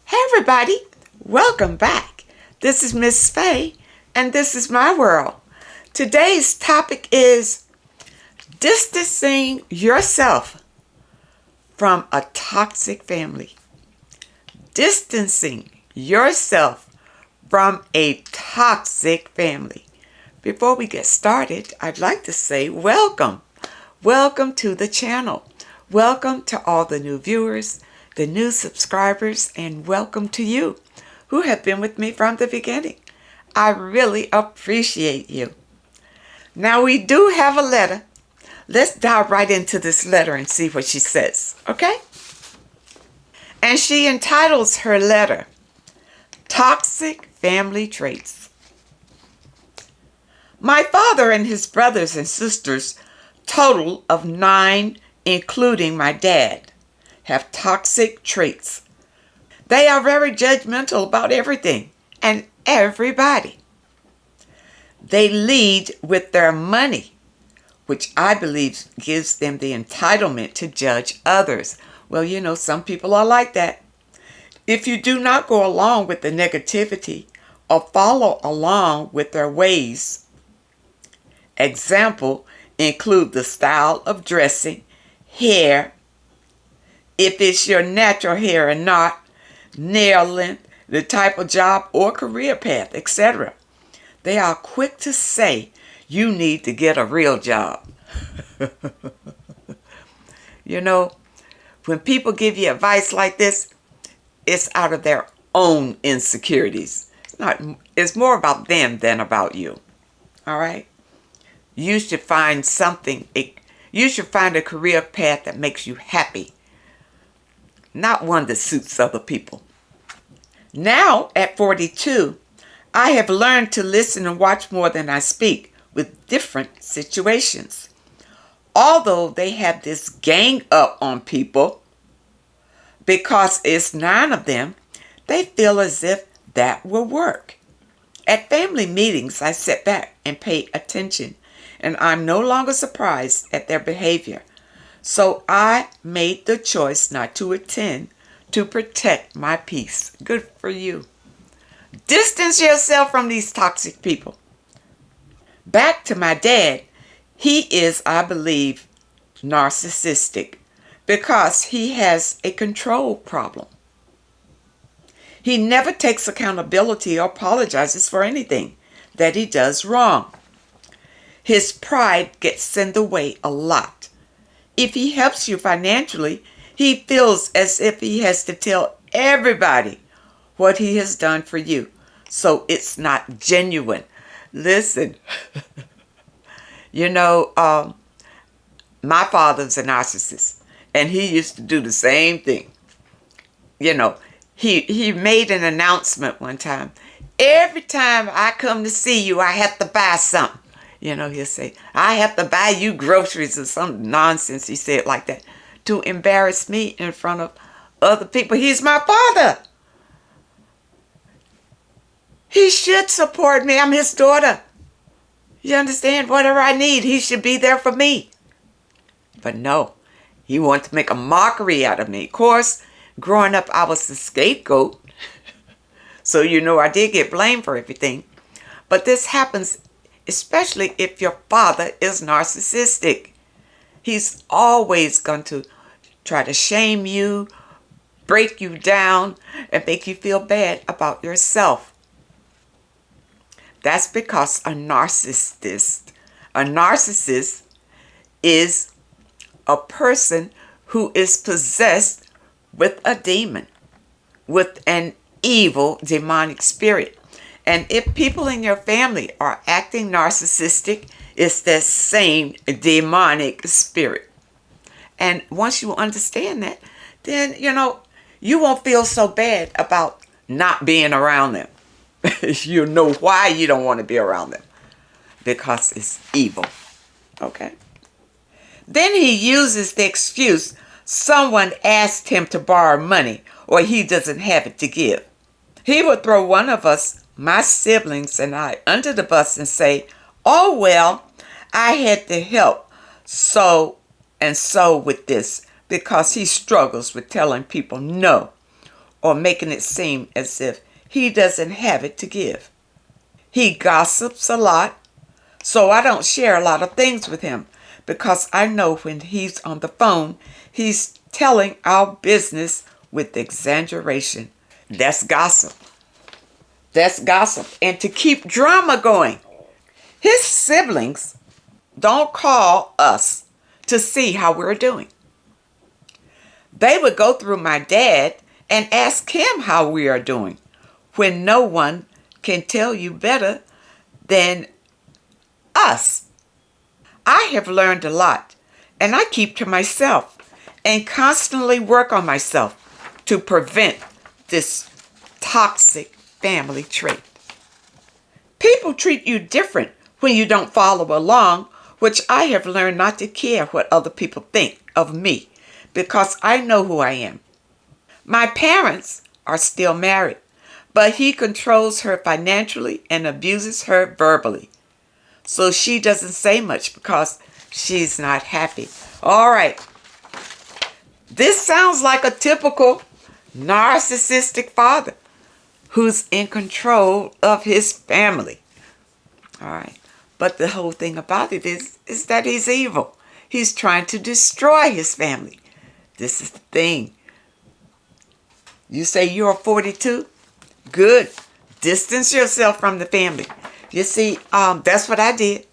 Hey everybody, welcome back. This is Miss Faye and this is my world. Today's topic is distancing yourself from a toxic family. Distancing yourself from a toxic family. Before we get started, I'd like to say welcome. Welcome to the channel. Welcome to all the new viewers, the new subscribers, and welcome to you who have been with me from the beginning. I really appreciate you. Now we do have a letter. Let's dive right into this letter and see what she says, okay? And she entitles her letter, Toxic Family Traits. My father and his brothers and sisters, total of 9, including my dad, have toxic traits. They are very judgmental about everything and everybody. They lead with their money, which I believe gives them the entitlement to judge others. Well, you know, some people are like that. If you do not go along with the negativity or follow along with their ways, example include the style of dressing, hair, if it's your natural hair or not, nail length, the type of job or career path, etc. They are quick to say you need to get a real job. You know, when people give you advice like this, it's out of their own insecurities. It's more about them than about you. All right? You should find something. You should find a career path that makes you happy, not one that suits other people. Now, at 42, I have learned to listen and watch more than I speak with different situations. Although they have this gang up on people, because it's 9 of them, they feel as if that will work. At family meetings, I sit back and pay attention, and I'm no longer surprised at their behavior. So I made the choice not to attend to protect my peace. Good for you. Distance yourself from these toxic people. Back to my dad. He is, I believe, narcissistic because he has a control problem. He never takes accountability or apologizes for anything that he does wrong. His pride gets in the way a lot. If he helps you financially, he feels as if he has to tell everybody what he has done for you. So it's not genuine. Listen, you know, my father's a narcissist, and he used to do the same thing. You know, he made an announcement one time. Every time I come to see you, I have to buy something. You know, he'll say, I have to buy you groceries or some nonsense. He said like that to embarrass me in front of other people. He's my father. He should support me. I'm his daughter. You understand? Whatever I need, he should be there for me. But no, he wanted to make a mockery out of me. Of course, growing up, I was the scapegoat. So, you know, I did get blamed for everything. But this happens especially if your father is narcissistic. He's always going to try to shame you, break you down, and make you feel bad about yourself. That's because a narcissist is a person who is possessed with a demon, with an evil demonic spirit. And if people in your family are acting narcissistic, it's that same demonic spirit. And once you understand that, then, you know, you won't feel so bad about not being around them. You know why you don't want to be around them. Because it's evil. Okay? Then he uses the excuse someone asked him to borrow money or he doesn't have it to give. He would throw one of us, my siblings and I, under the bus and say, oh, well, I had to help so and so with this, because he struggles with telling people no, or making it seem as if he doesn't have it to give. He gossips a lot, so I don't share a lot of things with him because I know when he's on the phone, he's telling our business with exaggeration. That's gossip. That's gossip. And to keep drama going, his siblings don't call us to see how we're doing. They would go through my dad and ask him how we are doing when no one can tell you better than us. I have learned a lot, and I keep to myself and constantly work on myself to prevent this toxic family trait. People treat you different when you don't follow along, which I have learned not to care what other people think of me because I know who I am. My parents are still married, but he controls her financially and abuses her verbally. So she doesn't say much because she's not happy. All right. This sounds like a typical narcissistic father who's in control of his family. All right. But the whole thing about it is that he's evil. He's trying to destroy his family. This is the thing. You say you're 42? Good. Distance yourself from the family. You see, that's what I did.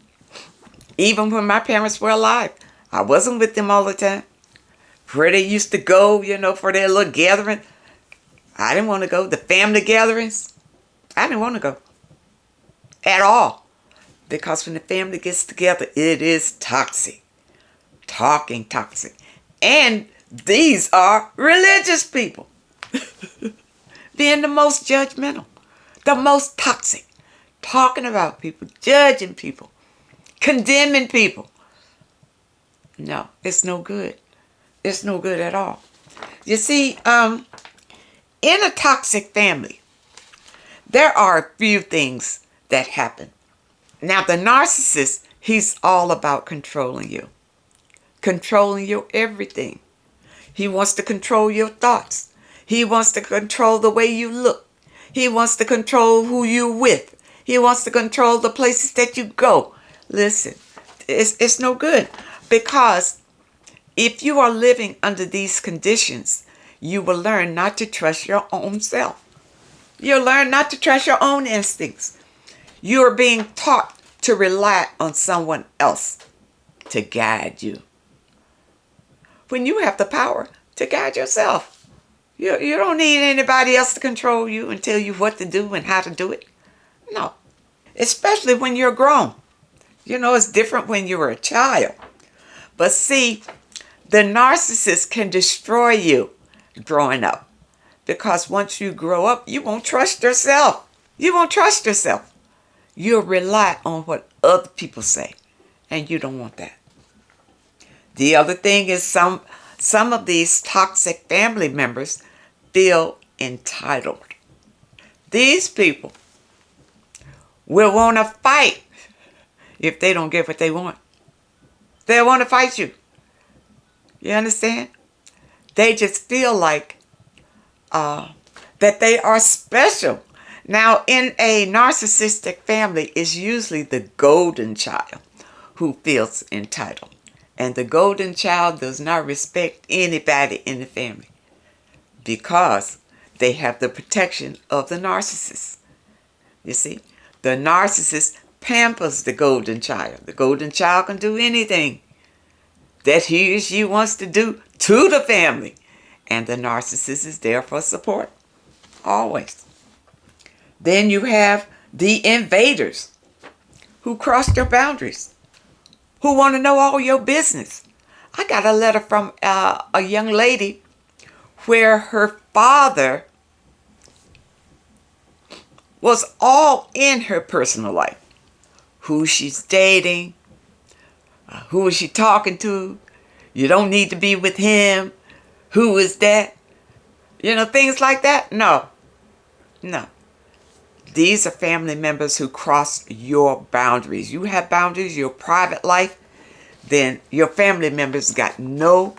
Even when my parents were alive, I wasn't with them all the time. Where they used to go, for their little gathering, I didn't want to go. The family gatherings, I didn't want to go at all. Because when the family gets together, it is toxic. Talking toxic. And these are religious people. Being the most judgmental. The most toxic. Talking about people. Judging people. Condemning people. No, it's no good. It's no good at all. You see, in a toxic family, there are a few things that happen. Now, the narcissist, he's all about controlling you. Controlling your everything. He wants to control your thoughts. He wants to control the way you look. He wants to control who you're with. He wants to control the places that you go. Listen, it's no good. Because if you are living under these conditions, you will learn not to trust your own self. You'll learn not to trust your own instincts. You are being taught to rely on someone else to guide you. When you have the power to guide yourself. You don't need anybody else to control you and tell you what to do and how to do it. No. Especially when you're grown. It's different when you were a child. But see, the narcissist can destroy you growing up. Because once you grow up, you won't trust yourself. You won't trust yourself. You'll rely on what other people say. And you don't want that. The other thing is some of these toxic family members feel entitled. These people will want to fight if they don't get what they want. They'll want to fight you. You understand? They just feel like that they are special. Now, in a narcissistic family, it's usually the golden child who feels entitled. And the golden child does not respect anybody in the family because they have the protection of the narcissist. You see, the narcissist pampers the golden child. The golden child can do anything that he or she wants to do to the family. And the narcissist is there for support. Always. Then you have the invaders who cross your boundaries, who want to know all your business. I got a letter from a young lady where her father was all in her personal life. Who she's dating, who is she talking to, you don't need to be with him, who is that? Things like that. No. These are family members who cross your boundaries. You have boundaries, your private life, then your family members got no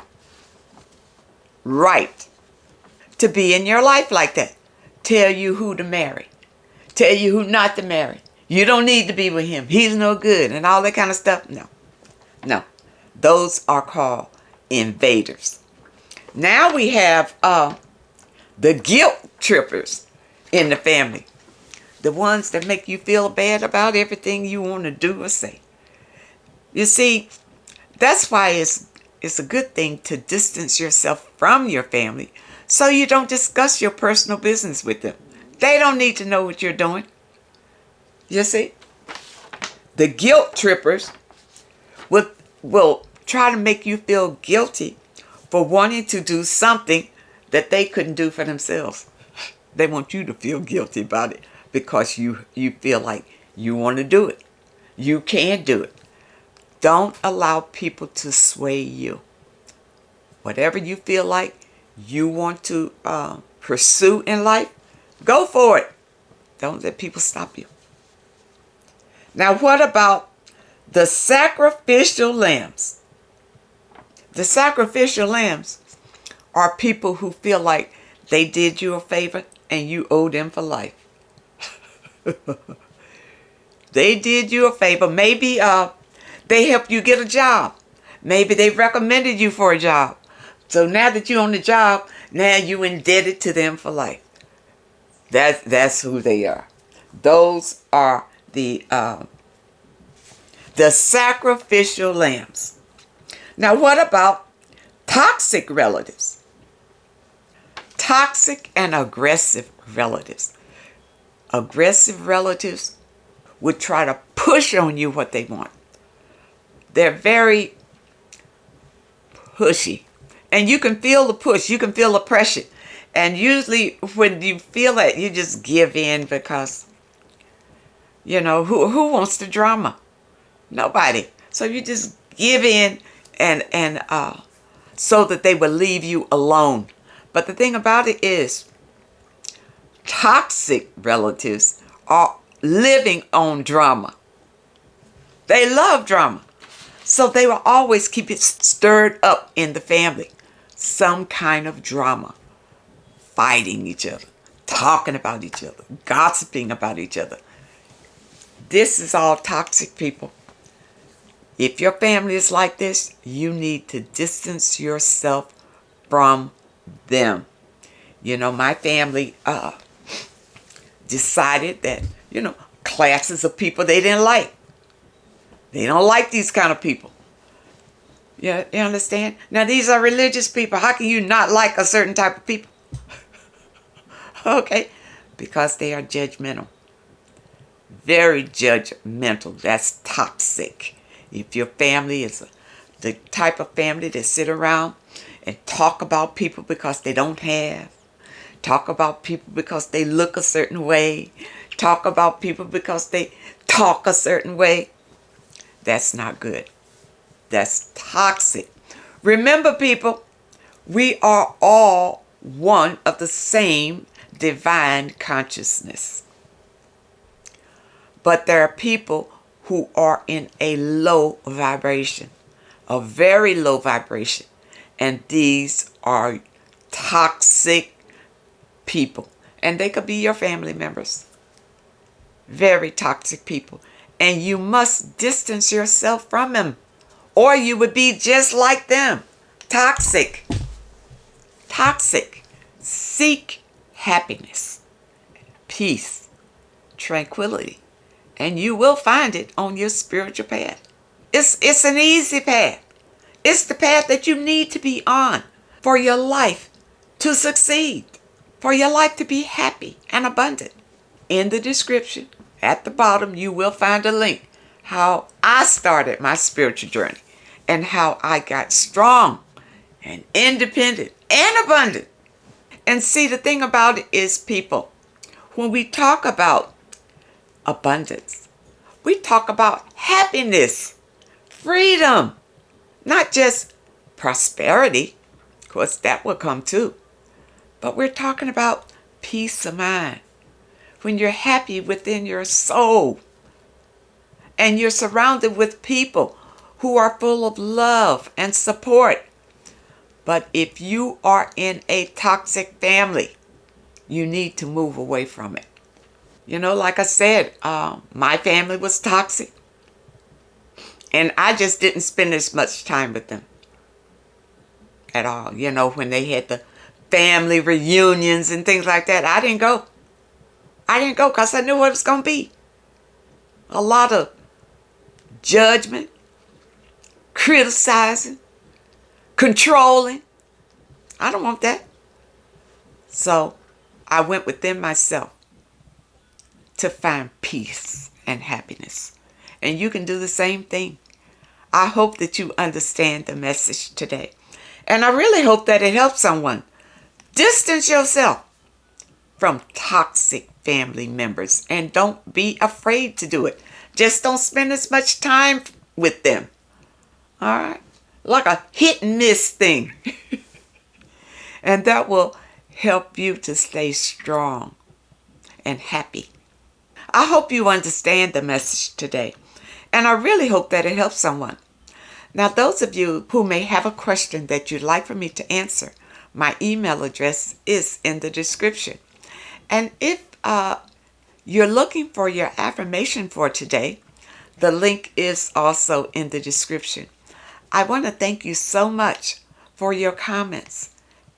right to be in your life like that. Tell you who to marry. Tell you who not to marry. You don't need to be with him. He's no good and all that kind of stuff. No. No. Those are called invaders. Now we have the guilt trippers in the family. The ones that make you feel bad about everything you want to do or say. You see, that's why it's a good thing to distance yourself from your family so you don't discuss your personal business with them. They don't need to know what you're doing. You see? The guilt trippers will try to make you feel guilty for wanting to do something that they couldn't do for themselves. They want you to feel guilty about it because you feel like you want to do it. You can do it. Don't allow people to sway you. Whatever you feel like you want to pursue in life, go for it. Don't let people stop you. Now, what about the sacrificial lambs? The sacrificial lambs are people who feel like they did you a favor and you owe them for life. They did you a favor. Maybe they helped you get a job. Maybe they recommended you for a job. So now that you're on the job, now you indebted to them for life. That's who they are. Those are the sacrificial lambs. Now what about toxic relatives? Toxic and aggressive relatives. Aggressive relatives would try to push on you what they want. They're very pushy. And you can feel the push. You can feel the pressure. And usually when you feel that, you just give in because, you know, who wants the drama? Nobody. So you just give in and so that they will leave you alone. But the thing about it is, toxic relatives are living on drama. They love drama. So they will always keep it stirred up in the family. Some kind of drama. Fighting each other. Talking about each other. Gossiping about each other. This is all toxic, people. If your family is like this, you need to distance yourself from them. You know, my family decided that, you know, classes of people they didn't like. They don't like these kind of people. You understand? Now, these are religious people. How can you not like a certain type of people? Okay? Because they are judgmental. Very judgmental. That's toxic. If your family is the type of family that sit around and talk about people because they don't have, talk about people because they look a certain way, talk about people because they talk a certain way, that's not good. That's toxic. Remember, people, we are all one of the same divine consciousness. But there are people who are in a low vibration, a very low vibration. And these are toxic people. And they could be your family members. Very toxic people. And you must distance yourself from them, or you would be just like them. Toxic. Toxic. Seek happiness, peace, tranquility, and you will find it on your spiritual path. It's an easy path. It's the path that you need to be on for your life to succeed, for your life to be happy and abundant. In the description, at the bottom, you will find a link how I started my spiritual journey and how I got strong and independent and abundant. And see, the thing about it is, people, when we talk about abundance, we talk about happiness, freedom, not just prosperity. Of course, that will come too. But we're talking about peace of mind. When you're happy within your soul and you're surrounded with people who are full of love and support. But if you are in a toxic family, you need to move away from it. You know, like I said, my family was toxic. And I just didn't spend as much time with them at all. You know, when they had the family reunions and things like that, I didn't go. I didn't go because I knew what it was going to be. A lot of judgment, criticizing, controlling. I don't want that. So I went within myself to find peace and happiness. And you can do the same thing. I hope that you understand the message today. And I really hope that it helps someone. Distance yourself from toxic family members and don't be afraid to do it. Just don't spend as much time with them. All right? Like a hit and miss thing. And that will help you to stay strong and happy. I hope you understand the message today. And I really hope that it helps someone. Now, those of you who may have a question that you'd like for me to answer, my email address is in the description. And if you're looking for your affirmation for today, the link is also in the description. I want to thank you so much for your comments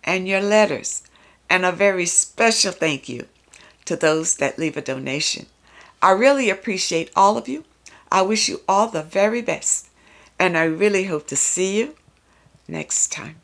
and your letters, and a very special thank you to those that leave a donation. I really appreciate all of you. I wish you all the very best, and I really hope to see you next time.